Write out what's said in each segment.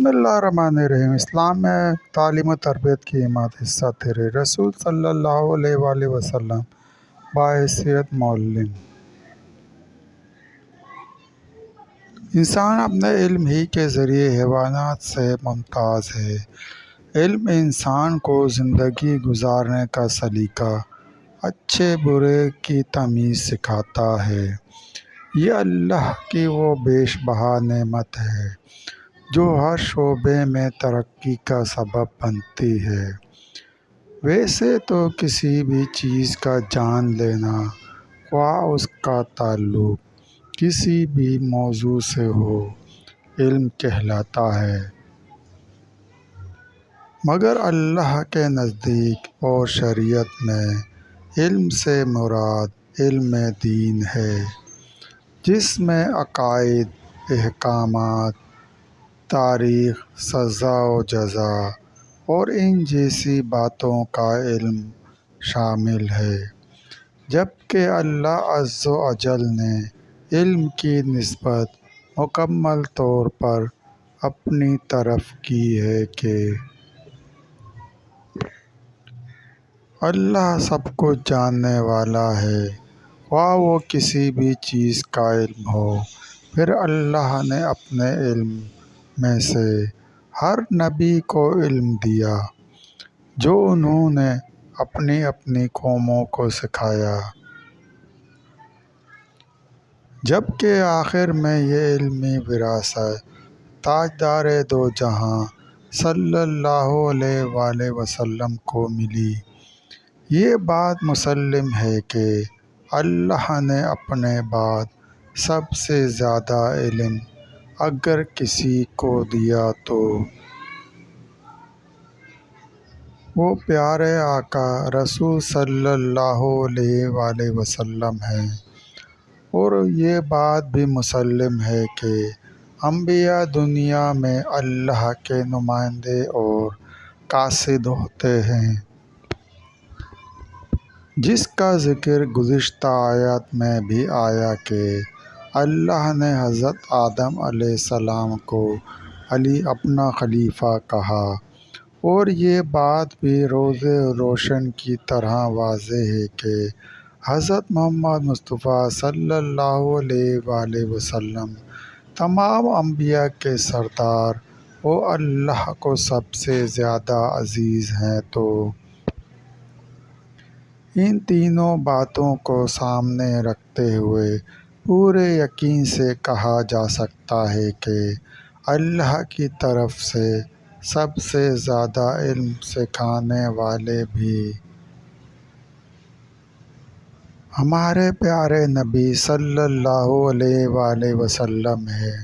بسم اللہ الرحمن الرحیم۔ اسلام میں تعلیم و تربیت کی حمایت حصہ تیرے رسول صلی اللہ علیہ وآلہ وسلم بحیثیت معلم۔ انسان اپنے علم ہی کے ذریعے حیوانات سے ممتاز ہے۔ علم انسان کو زندگی گزارنے کا سلیقہ، اچھے برے کی تمیز سکھاتا ہے۔ یہ اللہ کی وہ بیش بہا نعمت ہے جو ہر شعبے میں ترقی کا سبب بنتی ہے۔ ویسے تو کسی بھی چیز کا جان لینا، خواہ اس کا تعلق کسی بھی موضوع سے ہو، علم کہلاتا ہے، مگر اللہ کے نزدیک اور شریعت میں علم سے مراد علم دین ہے، جس میں عقائد، احکامات، تاریخ، سزا و جزا اور ان جیسی باتوں کا علم شامل ہے۔ جبکہ اللہ عز و جل نے علم کی نسبت مکمل طور پر اپنی طرف کی ہے کہ اللہ سب کچھ جاننے والا ہے، خواہ وہ کسی بھی چیز کا علم ہو۔ پھر اللہ نے اپنے علم میں سے ہر نبی کو علم دیا جو انہوں نے اپنی اپنی قوموں کو سکھایا، جبکہ آخر میں یہ علمی وراثت تاجدار دو جہاں صلی اللہ علیہ وآلہ وسلم کو ملی۔ یہ بات مسلم ہے کہ اللہ نے اپنے بعد سب سے زیادہ علم اگر کسی کو دیا تو وہ پیارے آقا رسول صلی اللہ علیہ وآلہ وسلم ہیں، اور یہ بات بھی مسلم ہے کہ انبیاء دنیا میں اللہ کے نمائندے اور قاصد ہوتے ہیں، جس کا ذکر گزشتہ آیات میں بھی آیا کہ اللہ نے حضرت آدم علیہ السلام کو اپنا خلیفہ کہا، اور یہ بات بھی روز روشن کی طرح واضح ہے کہ حضرت محمد مصطفیٰ صلی اللہ علیہ وآلہ وسلم تمام انبیاء کے سردار اور اللہ کو سب سے زیادہ عزیز ہیں۔ تو ان تینوں باتوں کو سامنے رکھتے ہوئے پورے یقین سے کہا جا سکتا ہے کہ اللہ کی طرف سے سب سے زیادہ علم سکھانے والے بھی ہمارے پیارے نبی صلی اللہ علیہ وآلہ وسلم ہیں۔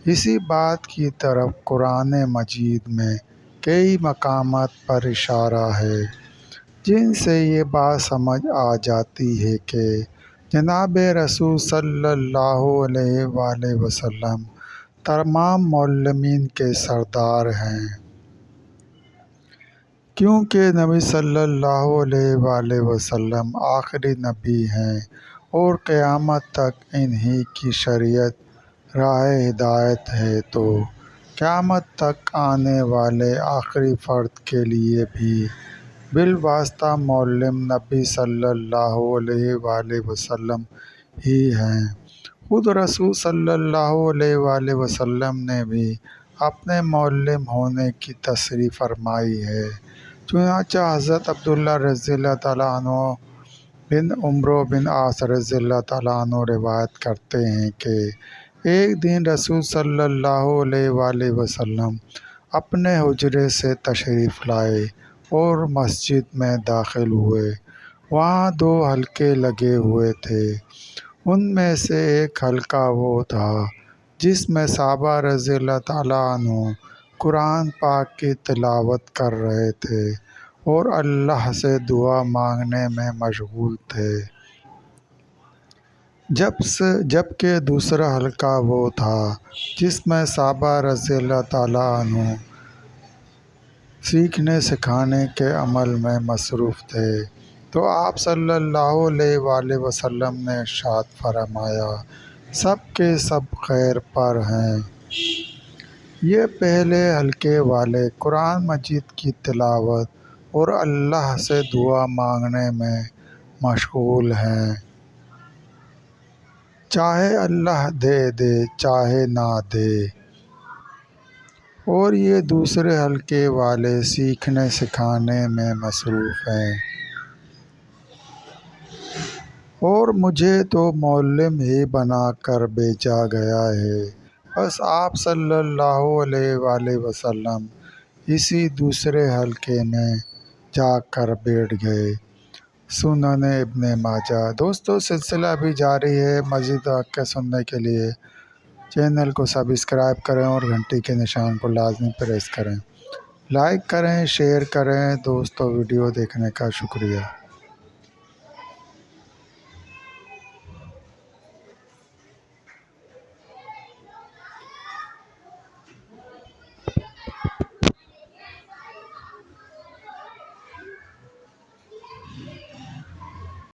اسی بات کی طرف قرآن مجید میں کئی مقامات پر اشارہ ہے جن سے یہ بات سمجھ آ جاتی ہے کہ جناب رسول صلی اللہ علیہ وآلہ وسلم تمام معلمین کے سردار ہیں، کیونکہ نبی صلی اللہ علیہ وآلہ وسلم آخری نبی ہیں اور قیامت تک انہی کی شریعت راہ ہدایت ہے، تو قیامت تک آنے والے آخری فرد کے لیے بھی بالواسطہ معلم نبی صلی اللہ علیہ وآلہ وسلم ہی ہیں۔ خود رسول صلی اللہ علیہ وآلہ وسلم نے بھی اپنے معلم ہونے کی تصریح فرمائی ہے۔ چنانچہ حضرت عبداللہ رضی اللہ تعالیٰ عنہ بن عمرو بن عاص رضی اللہ تعالیٰ عنہ روایت کرتے ہیں کہ ایک دن رسول صلی اللہ علیہ وآلہ وسلم اپنے حجرے سے تشریف لائے اور مسجد میں داخل ہوئے۔ وہاں دو حلقے لگے ہوئے تھے، ان میں سے ایک حلقہ وہ تھا جس میں صحابہ رضی اللہ تعالیٰ عنہ قرآن پاک کی تلاوت کر رہے تھے اور اللہ سے دعا مانگنے میں مشغول تھے، جبکہ دوسرا حلقہ وہ تھا جس میں صحابہ رضی اللہ تعالیٰ عنہ سیکھنے سکھانے کے عمل میں مصروف تھے۔ تو آپ صلی اللہ علیہ وآلہ وسلم نے ارشاد فرمایا، سب کے سب خیر پر ہیں، یہ پہلے حلقے والے قرآن مجید کی تلاوت اور اللہ سے دعا مانگنے میں مشغول ہیں۔ چاہے اللہ دے دے چاہے نہ دے۔ اور یہ دوسرے حلقے والے سیکھنے سکھانے میں مصروف ہیں۔ اور مجھے تو معلم ہی بنا کر بھیجا گیا ہے۔ بس آپ صلی اللہ علیہ وآلہ وسلم اسی دوسرے حلقے میں جا کر بیٹھ گئے۔ سنن ابن ماجہ۔ دوستو سلسلہ ابھی جاری ہے۔ مزید واقعہ سننے کے لیے چینل کو سبسکرائب کریں اور گھنٹی کے نشان کو لازمی پریس کریں۔ لائک کریں، شیئر کریں۔ دوستو ویڈیو دیکھنے کا شکریہ۔